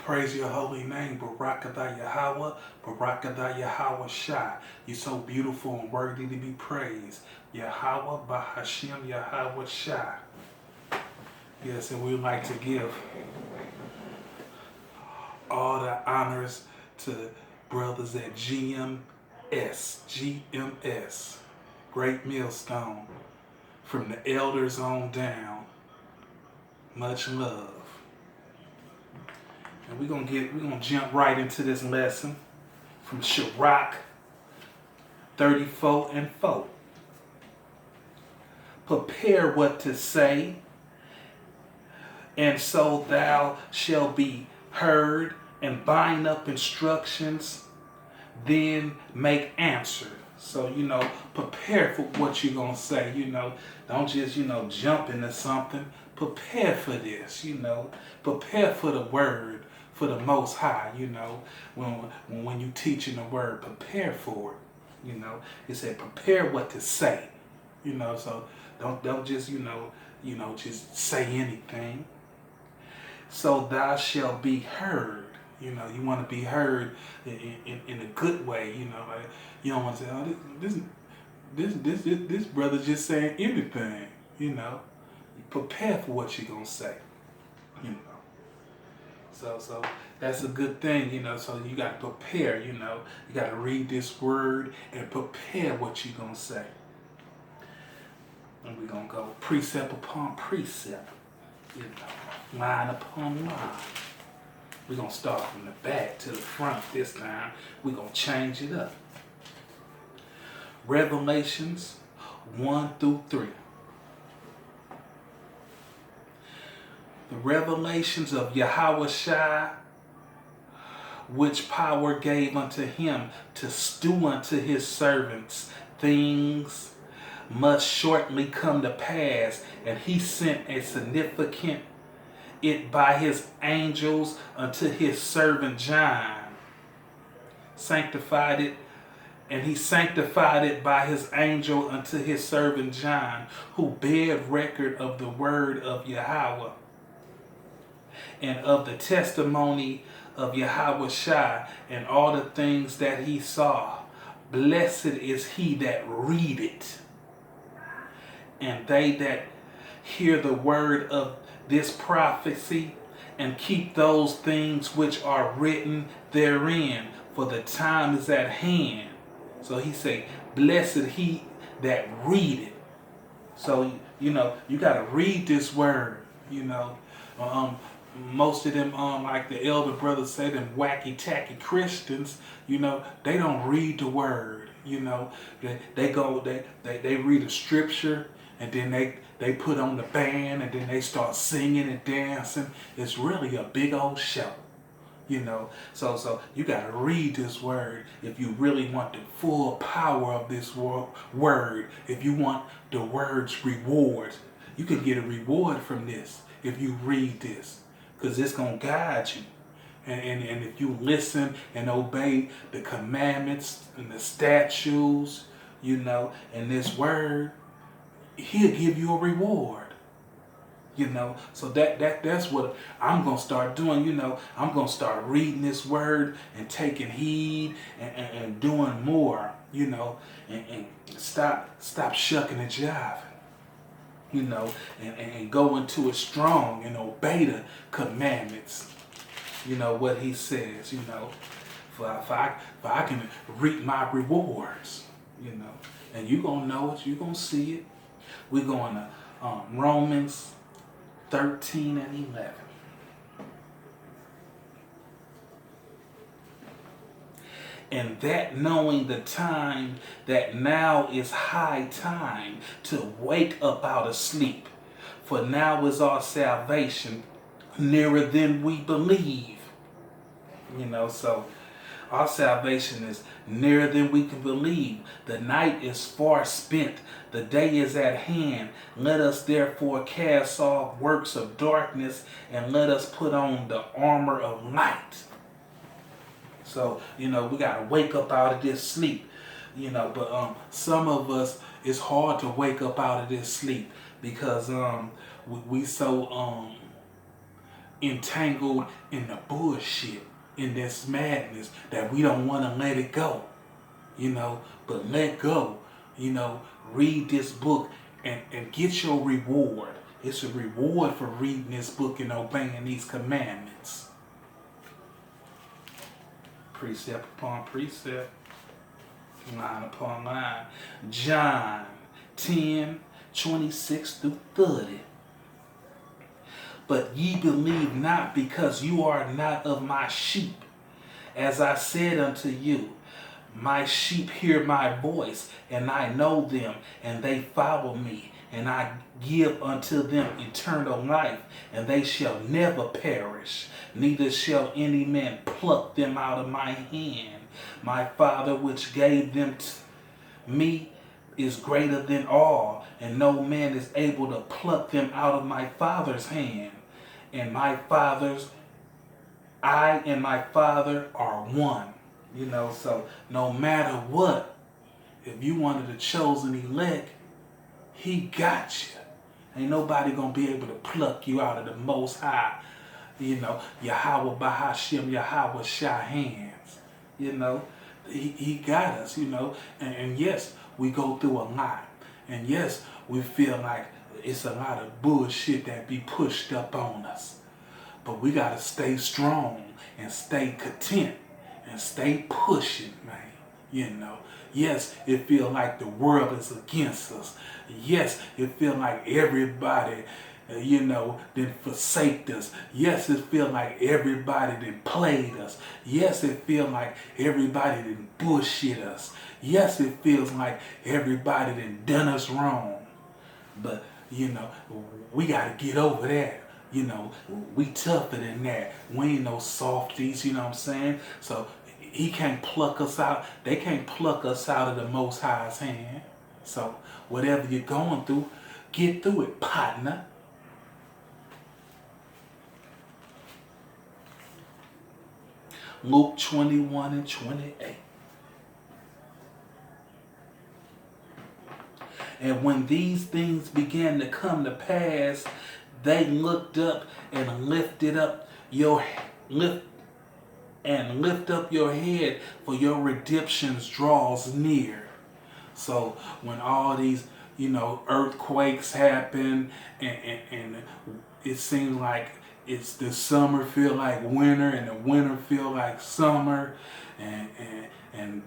Praise your holy name, Barakatah Yahweh, Barakatah Yahweh Shai. You're so beautiful and worthy to be praised. Yahweh Bahashem Yahweh Shai. Yes, and we would like to give all the honors to brothers at GMS, Great Millstone, from the elders on down. Much love. And we're gonna jump right into this lesson from Sirach 34 and 4. Prepare what to say, and so thou shalt be heard, and bind up instructions, then make answer. So, prepare for what you're going to say, Don't just, jump into something. Prepare for this, Prepare for the word, for the Most High, When you teaching the word, prepare for it, It said prepare what to say, So don't just, just say anything. So thou shalt be heard. You want to be heard in a good way. Like, you don't want to say, oh, this brother just saying anything. Prepare for what you're gonna say. So that's a good thing. So you got to prepare. You got to read this word and prepare what you're gonna say. And we're gonna go precept upon precept. Line upon line. We're going to start from the back to the front this time. We're going to change it up. Revelations 1 through 3. The revelations of Yahweh Shai, which power gave unto him to stew unto his servants things must shortly come to pass, and he sent a significant it by his angels unto his servant John. Sanctified it, and he sanctified it by his angel unto his servant John, who bare record of the word of Yahweh and of the testimony of Yahweh Shai and all the things that he saw. Blessed is he that read it, and they that hear the word of this prophecy, and keep those things which are written therein, for the time is at hand. So he say, blessed he that read it. So, you got to read this word, most of them, like the elder brothers say, them wacky tacky Christians, they don't read the word, they read a scripture, and then they put on the band, and then they start singing and dancing. It's really a big old show, So you got to read this word if you really want the full power of this word. If you want the word's rewards, you can get a reward from this if you read this, because it's going to guide you. And if you listen and obey the commandments and the statutes, and this word, he'll give you a reward. So that's what I'm gonna start doing. I'm gonna start reading this word and taking heed and doing more. And stop shucking and jiving. And go into it strong and obey the commandments. What he says. For I can reap my rewards. And you're gonna know it. You're gonna see it. We're going to Romans 13 and 11. And that knowing the time, that now is high time to wake up out of sleep. For now is our salvation nearer than we believe. So our salvation is nearer than we can believe. The night is far spent. The day is at hand. Let us therefore cast off works of darkness, and let us put on the armor of light. So, we got to wake up out of this sleep. But some of us, it's hard to wake up out of this sleep because we so entangled in the bullshit, in this madness that we don't want to let it go, but let go, read this book and get your reward. It's a reward for reading this book and obeying these commandments. Precept upon precept, line upon line. John 10:26-30. But ye believe not, because you are not of my sheep. As I said unto you, my sheep hear my voice, and I know them, and they follow me. And I give unto them eternal life, and they shall never perish, neither shall any man pluck them out of my hand. My Father which gave them to me is greater than all, and no man is able to pluck them out of my Father's hand. And I and my Father are one. So no matter what, if you one of the chosen elect, he got you. Ain't nobody gonna be able to pluck you out of the Most High, Yahweh Bahashim, Yahweh Shah hands. He got us, and yes, we go through a lot. And yes, we feel like it's a lot of bullshit that be pushed up on us. But we gotta stay strong and stay content and stay pushing, man. Yes, it feel like the world is against us. Yes, it feel like everybody, then forsaked us. Yes, it feel like everybody then played us. Yes, it feel like everybody then bullshit us. Yes, it feels like everybody then done us wrong. But, we got to get over that. We tougher than that. We ain't no softies, you know what I'm saying? So he can't pluck us out. They can't pluck us out of the Most High's hand. So whatever you're going through, get through it, partner. Luke 21:28. And when these things began to come to pass, they looked up and lift up your head, for your redemptions draws near. So when all these, earthquakes happen, and it seems like it's the summer feel like winter, and the winter feel like summer, and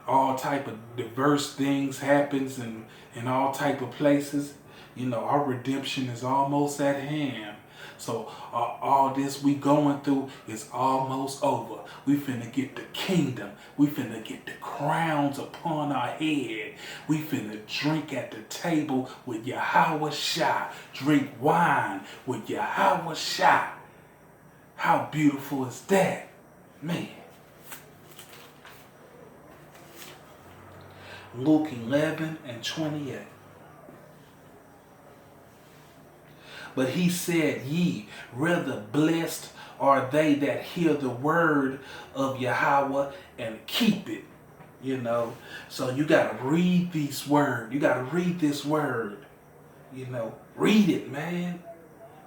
all type of diverse things happens in all type of places. Our redemption is almost at hand. So all this we going through is almost over. We finna get the kingdom. We finna get the crowns upon our head. We finna drink at the table with Yahweh Shah. Drink wine with Yahweh Shah. How beautiful is that, man? Luke 11:28. But he said, ye, rather blessed are they that hear the word of Yahweh and keep it. So you got to read this word. You got to read this word. Read it, man.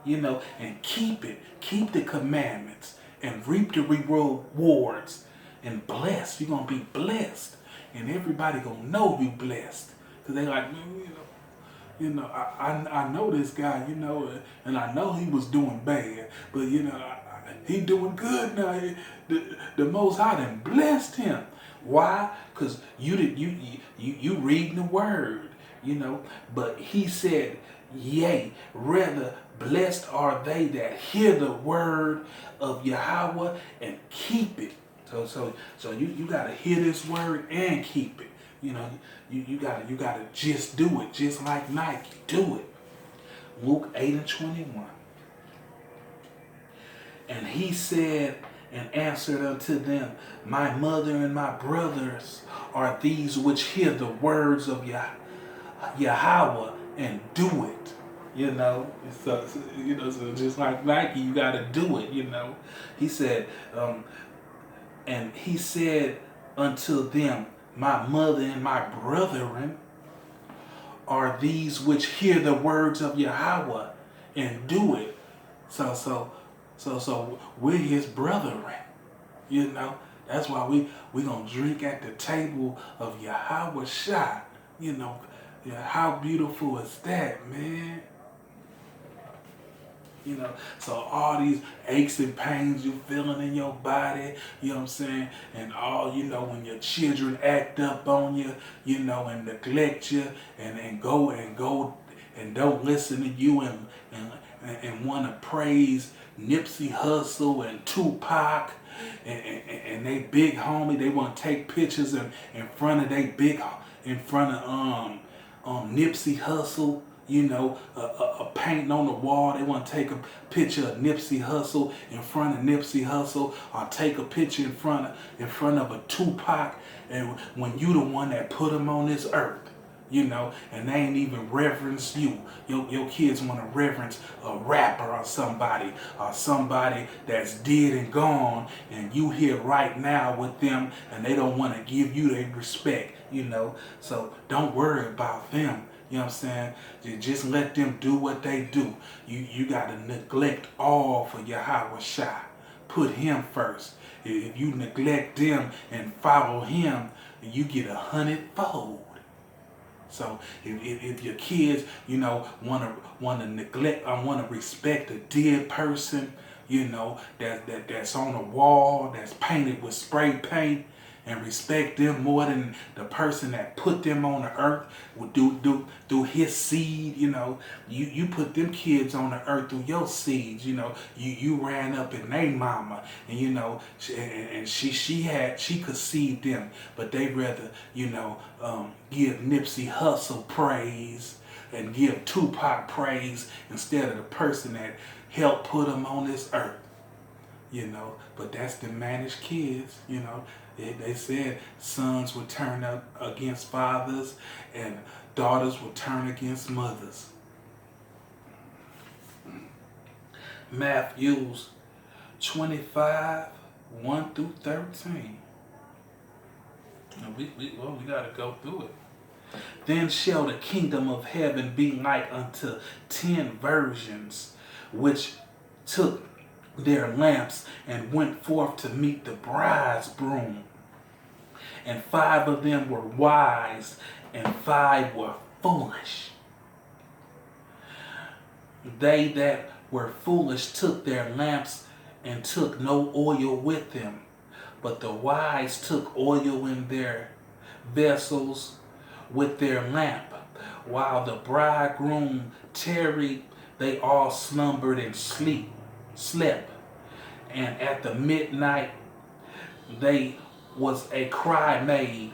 And keep it. Keep the commandments and reap the rewards. And blessed. You're going to be blessed. And everybody going to know you blessed. Because they like, I know this guy, and I know he was doing bad, but he doing good now. The Most High done blessed him. Why? Because you reading the word, But he said, yea, rather blessed are they that hear the word of Yahweh and keep it. So you gotta hear this word and keep it. You gotta just do it, just like Nike. Do it. Luke 8:21. And he said and answered unto them, my mother and my brothers are these which hear the words of Yahweh and do it. So just like Nike, you gotta do it. He said, and he said unto them, my mother and my brethren are these which hear the words of Yahweh and do it. So So we're his brethren. You know, that's why we gonna drink at the table of Yahweh Shai. You know, yeah, how beautiful is that, man? You know, so all these aches and pains you feeling in your body, you know what I'm saying? And all, you know, when your children act up on you, you know, and neglect you and go and don't listen to you and want to praise Nipsey Hussle and Tupac and they big homie, they want to take pictures in front of in front of Nipsey Hussle, you know, a painting on the wall. They want to take a picture of Nipsey Hussle in front of Nipsey Hussle, or take a picture in front of a Tupac. And when you the one that put him on this earth, you know, and they ain't even reverence you. Your kids want to reverence a rapper or somebody that's dead and gone, and you here right now with them, and they don't want to give you their respect, you know. So don't worry about them. You know what I'm saying? You just let them do what they do. You got to neglect all for Yahweh Shai. Put him first. If you neglect them and follow him, you get 100-fold. So if your kids, you know, want to neglect or want to respect a dead person, you know, that's on a wall, that's painted with spray paint, and respect them more than the person that put them on the earth will do his seed, you know. You put them kids on the earth through your seeds, you know. You ran up in their mama, and you know, she conceived them, but they rather, you know, give Nipsey Hussle praise and give Tupac praise instead of the person that helped put them on this earth. You know, but that's the managed kids, you know. They said sons would turn up against fathers and daughters would turn against mothers. Matthew 25, 1 through 13. We got to go through it. Then shall the kingdom of heaven be like unto 10 virgins, which took their lamps and went forth to meet the bridegroom. And 5 of them were wise, and 5 were foolish. They that were foolish took their lamps and took no oil with them, but the wise took oil in their vessels with their lamp. While the bridegroom tarried, they all slumbered and slept. And at the midnight they was a cry made,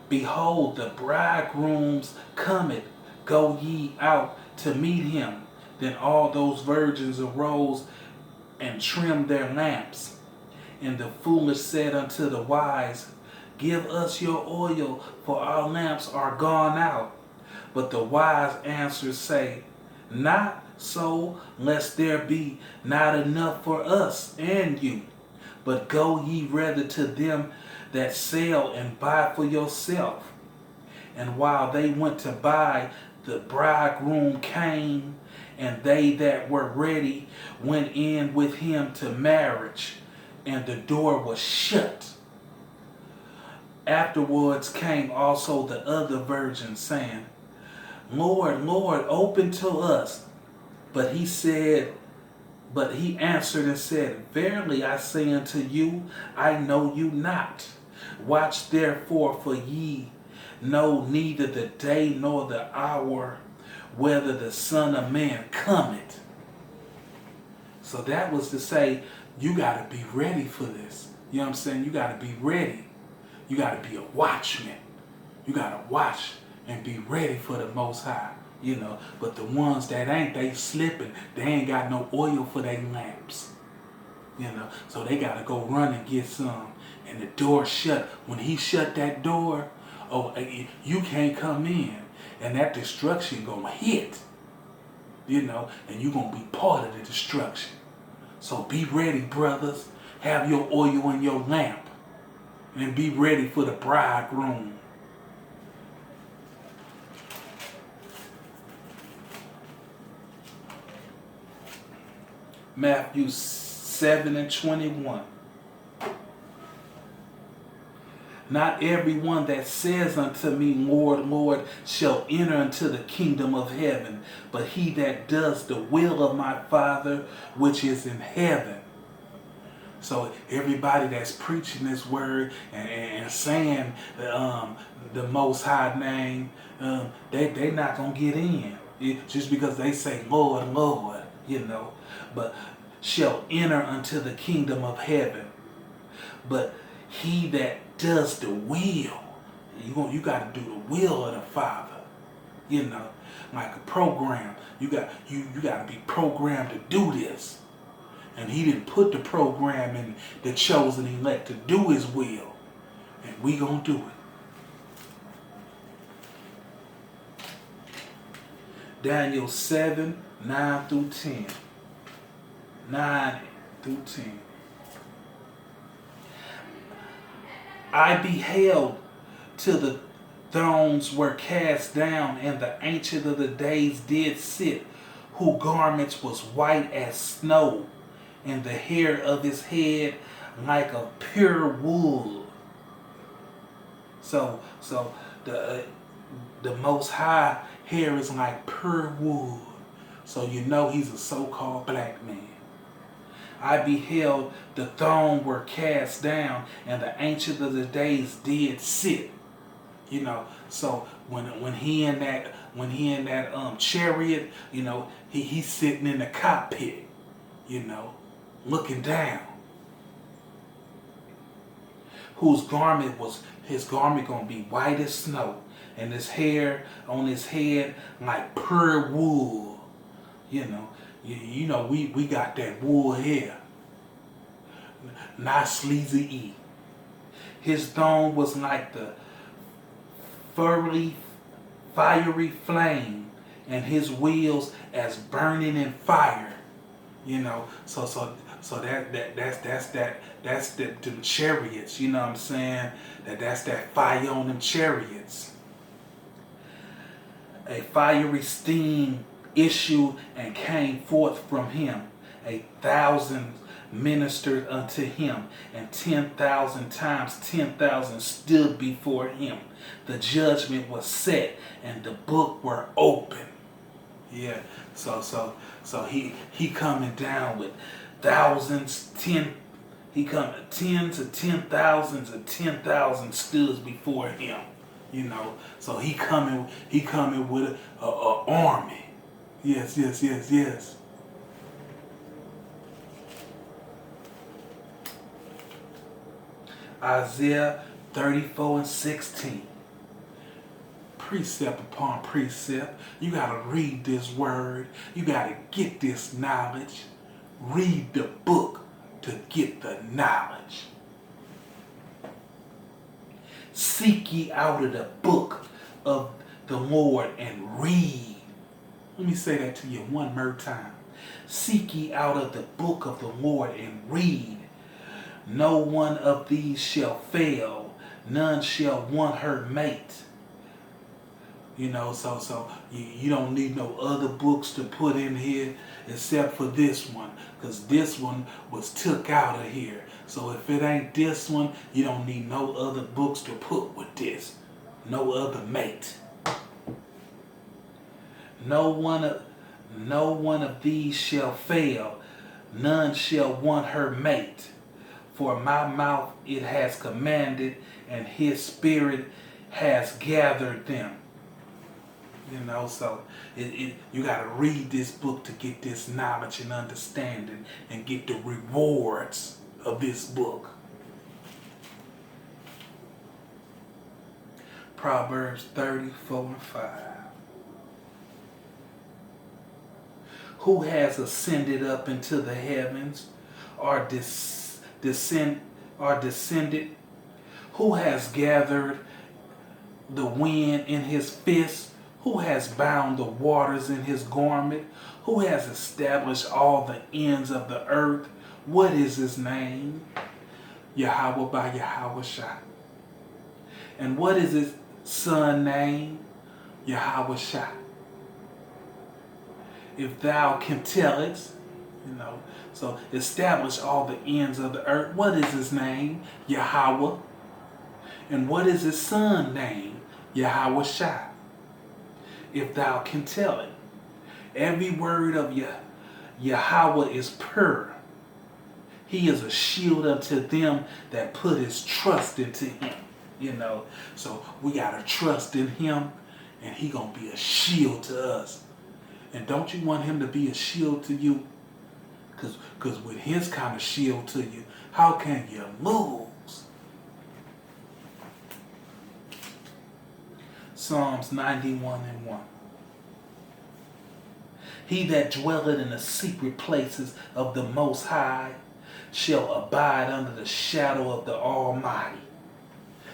behold, the bridegroom's cometh, go ye out to meet him. Then all those virgins arose and trimmed their lamps. And the foolish said unto the wise, give us your oil, for our lamps are gone out. But the wise answers say, not so, lest there be not enough for us and you. But go ye rather to them that sell and buy for yourself. And while they went to buy, the bridegroom came, and they that were ready went in with him to marriage, and the door was shut. Afterwards came also the other virgins, saying, Lord, Lord, open to us. But he answered and said, verily I say unto you, I know you not. Watch therefore, for ye know neither the day nor the hour, whether the Son of Man cometh. So that was to say, you got to be ready for this. You know what I'm saying? You got to be ready. You got to be a watchman. You got to watch and be ready for the Most High. You know, but the ones that ain't, they slipping. They ain't got no oil for their lamps. You know, so they got to go run and get some. And the door shut. When he shut that door, oh, you can't come in. And that destruction going to hit. You know, and you're going to be part of the destruction. So be ready, brothers. Have your oil in your lamp. And be ready for the bridegroom. Matthew 7 and 21. Not everyone that says unto me, Lord, Lord, shall enter into the kingdom of heaven, but he that does the will of my Father which is in heaven. So everybody that's preaching this word and saying the Most High name, they not going to get in. Just because they say, Lord, Lord, But shall enter unto the kingdom of heaven. But he that does the will, you got to do the will of the Father. Like a program. You got to be programmed to do this. And he didn't put the program in the chosen elect to do his will. And we gonna do it. Daniel 7, 9 through 10. 9 through 10. I beheld till the thrones were cast down, and the Ancient of the Days did sit, whose garments was white as snow, and the hair of his head like a pure wool. So the Most High hair is like pure wool. So he's a so-called black man. I beheld the throne were cast down, and the Ancient of the Days did sit. So when he in that chariot, he's sitting in the cockpit, looking down. His garment gonna be white as snow, and his hair on his head like pure wool. We got that wool hair. Not sleazy. His throne was like the fiery flame, and his wheels as burning in fire. So that's the chariots. You know what I'm saying? That's that fire on them chariots. A fiery steam issued and came forth from him. 1,000 ministered unto him, and 10,000 times 10,000 stood before him. The judgment was set, and the book were open. Yeah. So he coming down with thousands, he coming tens of 10,000s and 10,000 stood before him. So he coming with a army. Yes. Isaiah 34 and 16. Precept upon precept. You got to read this word. You got to get this knowledge. Read the book to get the knowledge. Seek ye out of the book of the Lord and read. Let me say that to you one more time. Seek ye out of the book of the Lord and read. No one of these shall fail. None shall want her mate. So you don't need no other books to put in here except for this one, because this one was took out of here. So if it ain't this one, you don't need no other books to put with this. No other mate. No one of these shall fail. None shall want her mate. For my mouth it has commanded, and his spirit has gathered them. So you got to read this book to get this knowledge and understanding and get the rewards of this book. Proverbs 34 and 5. Who has ascended up into the heavens, or descended? Who has gathered the wind in his fist? Who has bound the waters in his garment? Who has established all the ends of the earth? What is his name? Yahweh by Yahweh Shah. And what is his son name? Yahweh Shah. If thou can tell it, You know, so establish all the ends of the earth. What is his name? Yahweh. And what is his son's name? Yahweh Shai. If thou can tell it. Every word of Yahweh is pure. He is a shield unto them that put his trust into him. You know, so we got to trust in him, and he going to be a shield to us. And don't you want him to be a shield to you? Because with his kind of shield to you, how can you lose? Psalms 91:1. He that dwelleth in the secret places of the Most High shall abide under the shadow of the Almighty.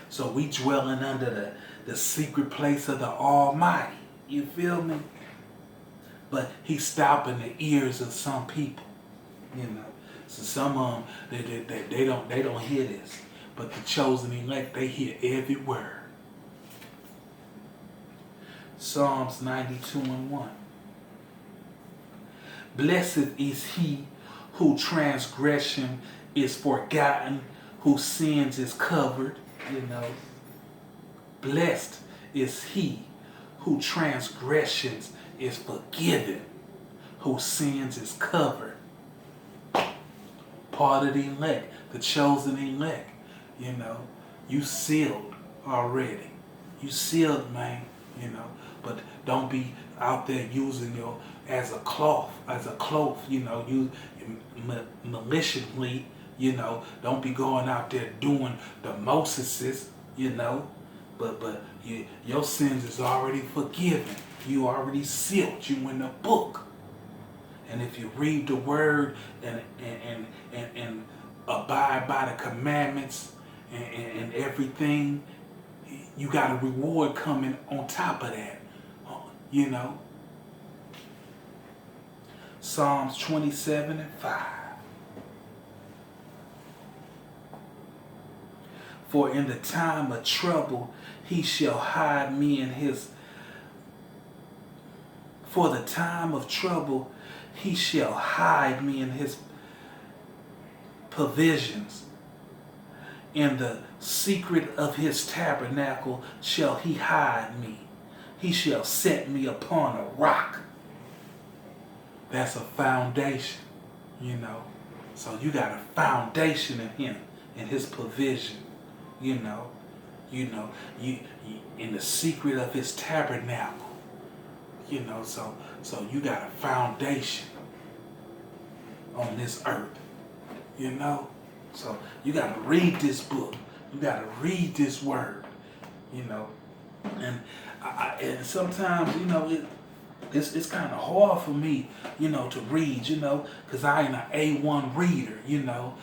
So we dwelling under the secret place of the Almighty. You feel me? But he's stopping the ears of some people. You know. So some of them, they don't hear this. But the chosen elect, they hear every word. Psalms 92:1. Blessed is he whose transgression is forgotten, whose sins is covered. You know. Blessed is he whose transgressions is forgiven, whose sins is covered. Part of the elect, the chosen elect. You know, you sealed already. You sealed, man. You know, but don't be out there using your as a cloth, you know, you maliciously, you know, don't be going out there doing the Moseses, you know, but your sins is already forgiven. You already sealed you in the book. And if you read the word and abide by the commandments and everything, you got a reward coming on top of that, you know. Psalms 27:5. For in the time of trouble he shall hide me in his. For the time of trouble he shall hide me in his provisions. In the secret of his tabernacle shall he hide me. He shall set me upon a rock. That's a foundation, you know. So you got a foundation in him, in his provision, you know. You in the secret of his tabernacle, you know. So you got a foundation on this earth, you know. So you got to read this book. You got to read this word, you know. And sometimes, you know, it's kind of hard for me, you know, to read, you know, because I ain't an A1 reader, you know.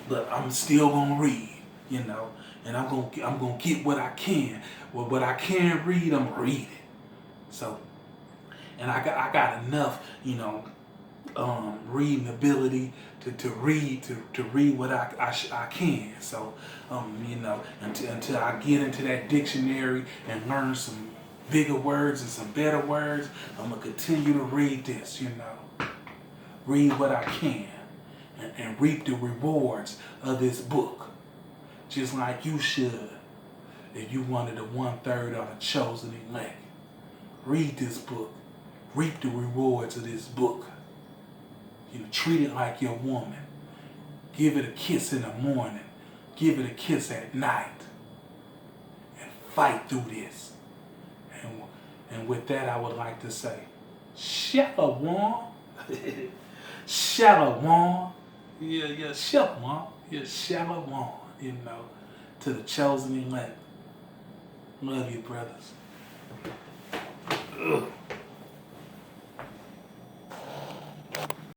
But I'm still gonna read, you know, and I'm gonna get what I can. Well, what I can read, I'm gonna read it. So, and I got enough, you know, reading ability to read what I can. So, you know, until I get into that dictionary and learn some bigger words and some better words, I'm gonna continue to read this. You know, read what I can and reap the rewards of this book, just like you should if you wanted the 1/3 of the chosen elect. Read this book, reap the rewards of this book. You know, treat it like your woman. Give it a kiss in the morning. Give it a kiss at night. And fight through this. And with that, I would like to say, Shalom. Shalom. Yeah, Shalom. Yeah, Shalom. You know, to the chosen elect. Love you, brothers. Ugh.